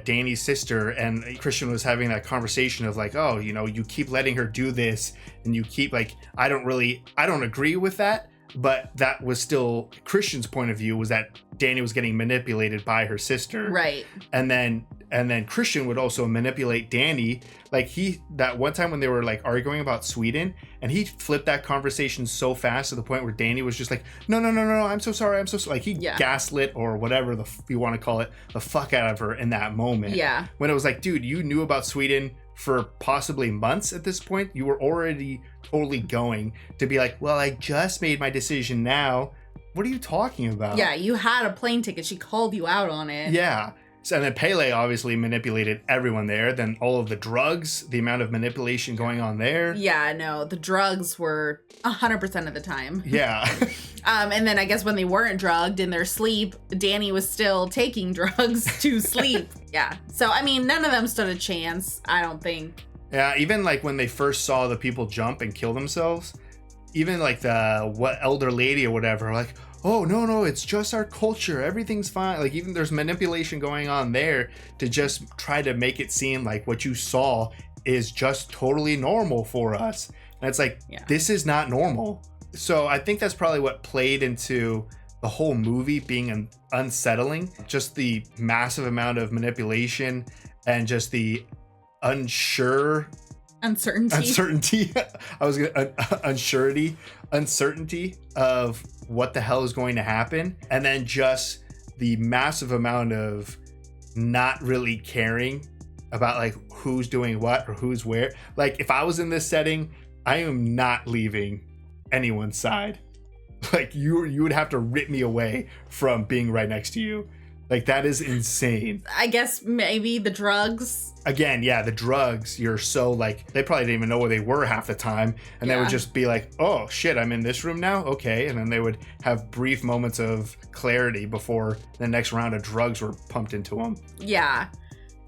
Danny's sister, and Christian was having that conversation of, like, oh, you know, you keep letting her do this, and you keep, like, I don't agree with that, but that was still Christian's point of view, was that Danny was getting manipulated by her sister. Right. And then Christian would also manipulate Danny. Like, that one time when they were, like, arguing about Sweden, and he flipped that conversation so fast to the point where Danny was just like, no, I'm so sorry. Like, he gaslit, or whatever you want to call it, the fuck out of her in that moment. Yeah. When it was like, dude, you knew about Sweden for possibly months at this point. You were already totally going to be like, well, I just made my decision now. What are you talking about? Yeah, you had a plane ticket. She called you out on it. Yeah. So, and then Pele obviously manipulated everyone there. Then all of the drugs, the amount of manipulation going on there. Yeah, no, the drugs were 100% of the time. Yeah. And then I guess when they weren't drugged in their sleep, Danny was still taking drugs to sleep. Yeah. So, I mean, none of them stood a chance, I don't think. Yeah, even like when they first saw the people jump and kill themselves, even like the elder lady or whatever, like, oh, no, it's just our culture. Everything's fine. Like, even there's manipulation going on there to just try to make it seem like what you saw is just totally normal for us. And it's like, This is not normal. So I think that's probably what played into the whole movie being unsettling. Just the massive amount of manipulation and just the uncertainty. Uncertainty of what the hell is going to happen, and then just the massive amount of not really caring about, like, who's doing what or who's where. Like, if I was in this setting, I am not leaving anyone's side. Like, you would have to rip me away from being right next to you. Like, that is insane. I guess maybe the drugs. Again, yeah, the drugs, you're so, like, they probably didn't even know where they were half the time. And they would just be like, oh, shit, I'm in this room now? Okay. And then they would have brief moments of clarity before the next round of drugs were pumped into them. Yeah.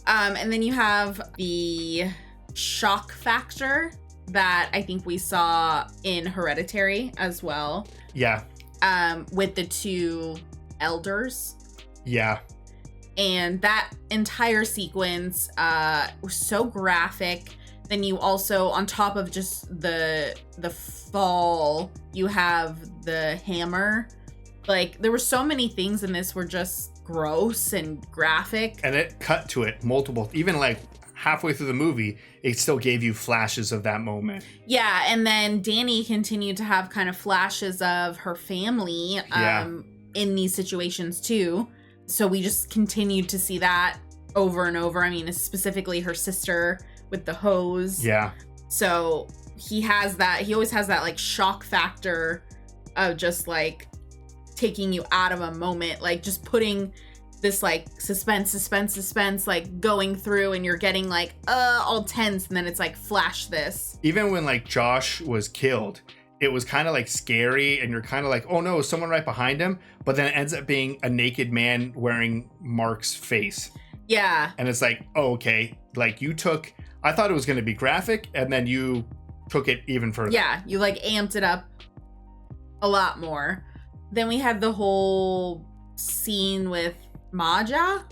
And then you have the shock factor that I think we saw in Hereditary as well. Yeah. With the two elders. Yeah. And that entire sequence was so graphic. Then you also, on top of just the fall, you have the hammer. Like, there were so many things in this were just gross and graphic. And it cut to it multiple, even like halfway through the movie, it still gave you flashes of that moment. Yeah, and then Danny continued to have kind of flashes of her family in these situations too. So we just continued to see that over and over. I mean, specifically her sister with the hose. Yeah. So he always has that like shock factor of just like taking you out of a moment, like just putting this like suspense like going through, and you're getting like all tense, and then it's like flash this. Even when like Josh was killed, it was kind of like scary, and you're kind of like, oh no, is someone right behind him? But then it ends up being a naked man wearing Mark's face. Yeah. And it's like, oh, okay, like I thought it was going to be graphic, and then you took it even further. Yeah, you like amped it up a lot more. Then we had the whole scene with Maja?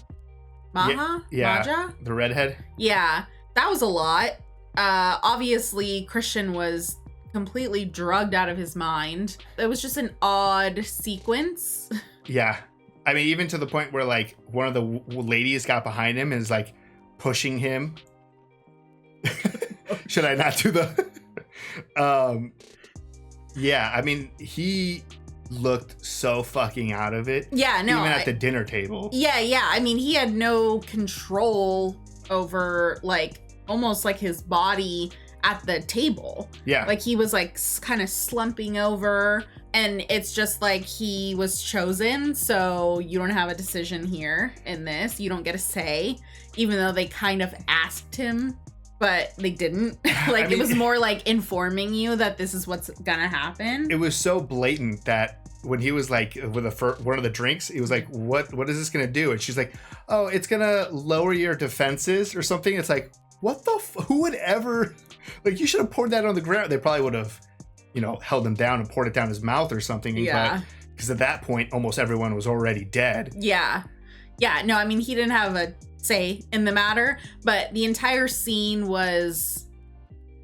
Yeah, the redhead. Yeah, that was a lot. Obviously, Christian was completely drugged out of his mind. It was just an odd sequence. Yeah. I mean, even to the point where like one of the ladies got behind him and is like pushing him. Should I not do the... Yeah, I mean, he looked so fucking out of it. Yeah, no. Even at the dinner table. Yeah. I mean, he had no control over like almost like his body at the table. Yeah. Like he was like kind of slumping over, and it's just like he was chosen, so you don't have a decision here in this. You don't get a say, even though they kind of asked him, but they didn't. Like, I mean, it was more like informing you that this is what's gonna happen. It was so blatant that when he was like with one of the drinks, he was like, what is this gonna do? And she's like, oh, it's gonna lower your defenses or something. It's like, what the who would ever, like, you should have poured that on the ground. They probably would have, held him down and poured it down his mouth or something. Yeah. Because at that point, almost everyone was already dead. Yeah. No, I mean, he didn't have a say in the matter, but the entire scene was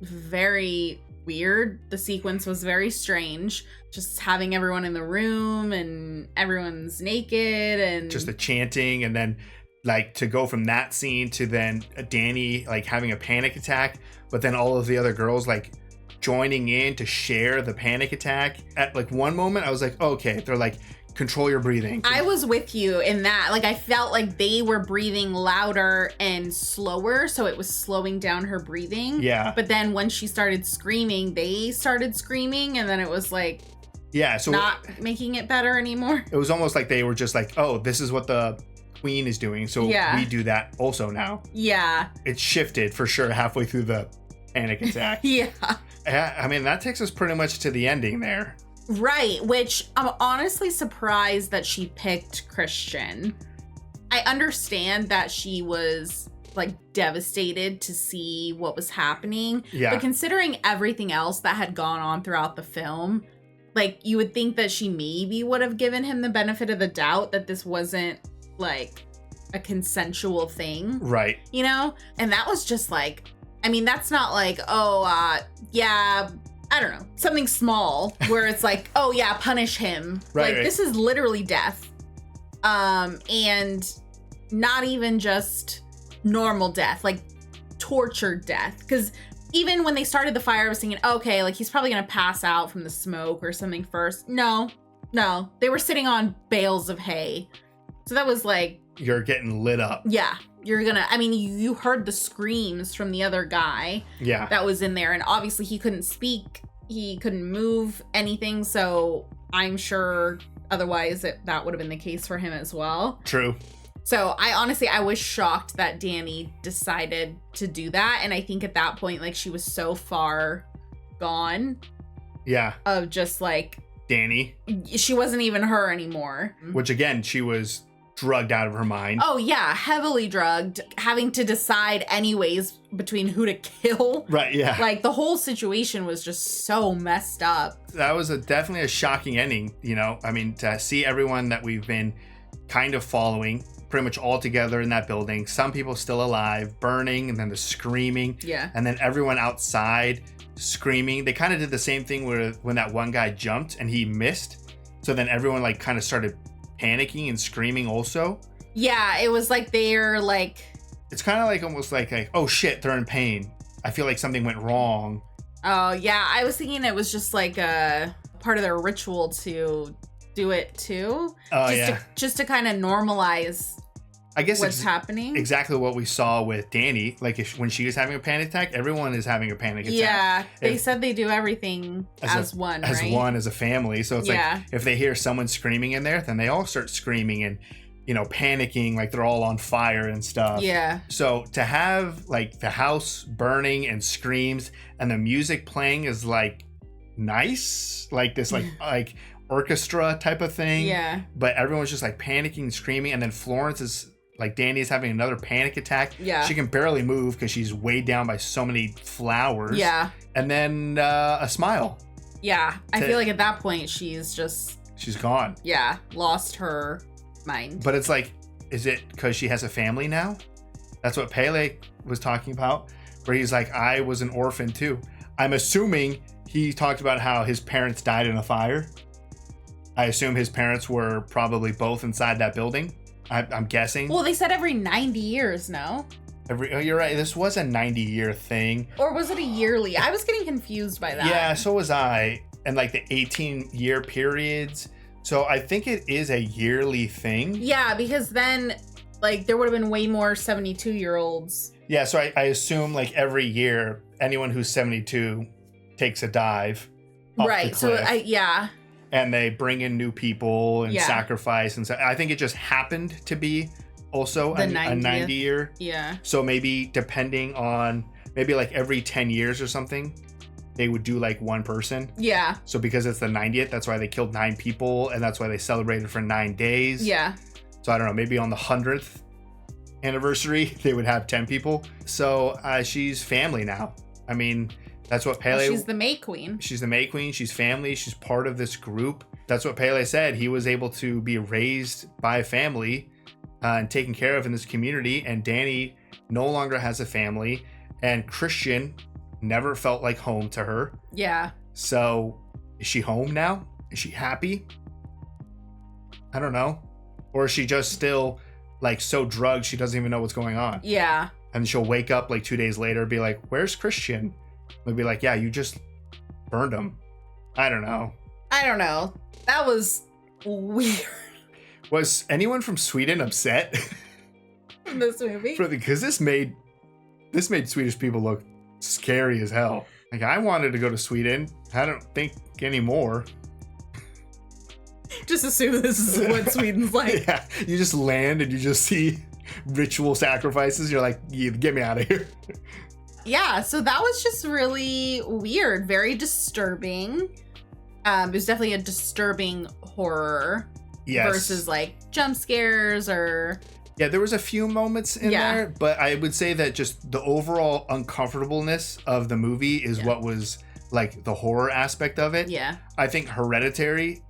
very weird. The sequence was very strange. Just having everyone in the room and everyone's naked and just the chanting, and then like to go from that scene to then Danny like having a panic attack, but then all of the other girls like joining in to share the panic attack. At like one moment I was like, okay, they're like, control your breathing. I was with you in that. Like, I felt like they were breathing louder and slower, so it was slowing down her breathing. Yeah. But then when she started screaming, they started screaming, and then it was like, yeah, so not making it better anymore. It was almost like they were just like, oh, this is what the queen is doing, so we do that also now. Yeah. It shifted for sure halfway through the panic attack. Yeah. I mean, that takes us pretty much to the ending there. Right, which I'm honestly surprised that she picked Christian. I understand that she was like devastated to see what was happening. Yeah. But considering everything else that had gone on throughout the film, like, you would think that she maybe would have given him the benefit of the doubt that this wasn't like a consensual thing. Right. And that was just like, I mean, that's not like, yeah, I don't know, something small where it's like, oh yeah, punish him. Right, This is literally death. And not even just normal death, like tortured death. Because even when they started the fire, I was thinking, okay, like he's probably gonna pass out from the smoke or something first. No, they were sitting on bales of hay. So that was like, you're getting lit up. Yeah. You heard the screams from the other guy that was in there, and obviously he couldn't speak, he couldn't move anything, so I'm sure otherwise that would have been the case for him as well. True. So I was shocked that Danny decided to do that, and I think at that point, like, she was so far gone. Yeah. Of just like Danny. She wasn't even her anymore. Which again, she was drugged out of her mind. Oh yeah, heavily drugged, having to decide anyways between who to kill. Right, yeah. Like, the whole situation was just so messed up. That was definitely a shocking ending, I mean, to see everyone that we've been kind of following pretty much all together in that building, some people still alive, burning, and then the screaming. Yeah. And then everyone outside screaming. They kind of did the same thing when that one guy jumped and he missed. So then everyone like kind of started panicking and screaming also. Yeah, it was like they're like... It's kind of like almost like, oh shit, they're in pain. I feel like something went wrong. Oh, yeah. I was thinking it was just like a part of their ritual to do it too. Oh, Just to kind of normalize I guess what's happening. Exactly what we saw with Danny. Like when she was having a panic attack, everyone is having a panic attack. Yeah, they said they do everything as one, right? As one, as a family. So it's like if they hear someone screaming in there, then they all start screaming and, you know, panicking like they're all on fire and stuff. Yeah. So to have like the house burning and screams and the music playing is like nice, like this like orchestra type of thing. Yeah. But everyone's just like panicking, screaming, and then Florence is like Danny is having another panic attack. Yeah. She can barely move because she's weighed down by so many flowers. Yeah. And then a smile. Yeah. I feel like at that point she's gone. Yeah. Lost her mind. But it's like, is it because she has a family now? That's what Pele was talking about, where he's like, I was an orphan too. I'm assuming he talked about how his parents died in a fire. I assume his parents were probably both inside that building. I'm guessing. Well, they said every 90 years, no? You're right. This was a 90-year thing. Or was it a yearly? I was getting confused by that. Yeah, so was I. And like the 18-year periods. So I think it is a yearly thing. Yeah, because then like there would have been way more 72-year-olds. Yeah, so I assume like every year, anyone who's 72 takes a dive. Right. So yeah. And they bring in new people and sacrifice. And so I think it just happened to be also a 90-year. Yeah. So maybe depending on, maybe like every 10 years or something, they would do like one person. Yeah. So because it's the 90th, that's why they killed 9 people. And that's why they celebrated for 9 days. Yeah. So I don't know, maybe on the 100th anniversary, they would have 10 people. So she's family now. I mean... That's what Pele... She's the May Queen. She's the May Queen. She's family. She's part of this group. That's what Pele said. He was able to be raised by a family and taken care of in this community. And Danny no longer has a family. And Christian never felt like home to her. Yeah. So is she home now? Is she happy? I don't know. Or is she just still like so drugged she doesn't even know what's going on? Yeah. And she'll wake up like 2 days later and be like, where's Christian? We'd be like, yeah, you just burned him. I don't know. That was weird. Was anyone from Sweden upset in this movie? Because this made Swedish people look scary as hell. Like, I wanted to go to Sweden. I don't think anymore. Just assume this is what Sweden's like. Yeah, you just land and you just see ritual sacrifices. You're like, yeah, get me out of here. Yeah, so that was just really weird, very disturbing. It was definitely a disturbing horror versus like jump scares or... Yeah, there was a few moments in there, but I would say that just the overall uncomfortableness of the movie is what was like the horror aspect of it. Yeah. I think Hereditary,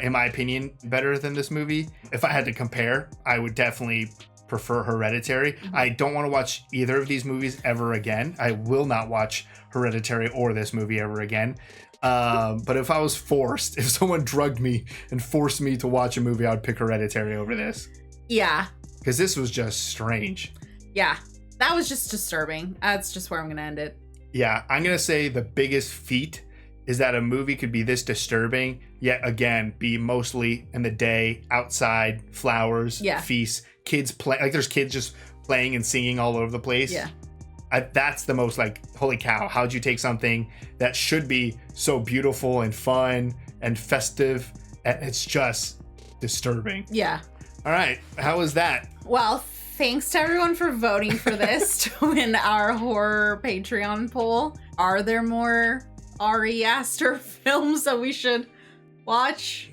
in my opinion, better than this movie. If I had to compare, I would definitely prefer Hereditary. I don't want to watch either of these movies ever again. I will not watch Hereditary or this movie ever again. But if I was forced, if someone drugged me and forced me to watch a movie, I would pick Hereditary over this. Yeah. Because this was just strange. Yeah. That was just disturbing. That's just where I'm going to end it. Yeah. I'm going to say the biggest feat is that a movie could be this disturbing, yet again, be mostly in the day, outside, flowers, feasts, kids play. Like there's kids just playing and singing all over the place. Yeah. That's the most like, holy cow, how'd you take something that should be so beautiful and fun and festive and it's just disturbing? Yeah. All right. How was that? Well, thanks to everyone for voting for this to win our horror Patreon poll. Are there more Ari Aster films that we should watch?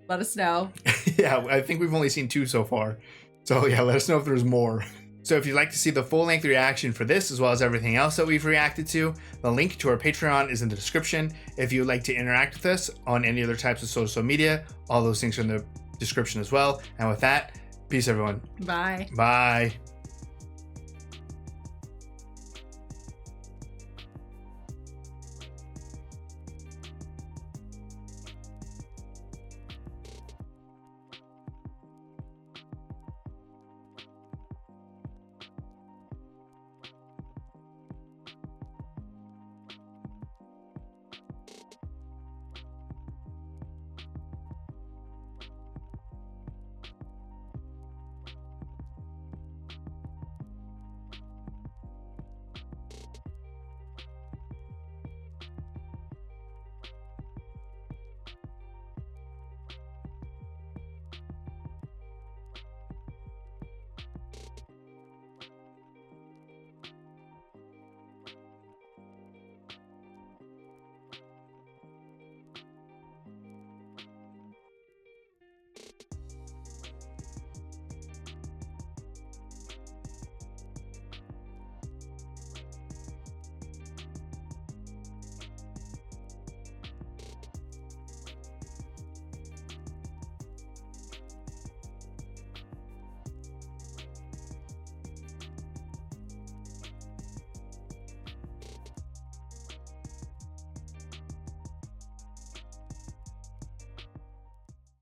Let us know. Yeah, I think we've only seen 2 so far. So yeah, let us know if there's more. So if you'd like to see the full-length reaction for this, as well as everything else that we've reacted to, the link to our Patreon is in the description. If you'd like to interact with us on any other types of social media, all those things are in the description as well. And with that, peace everyone. Bye. Bye.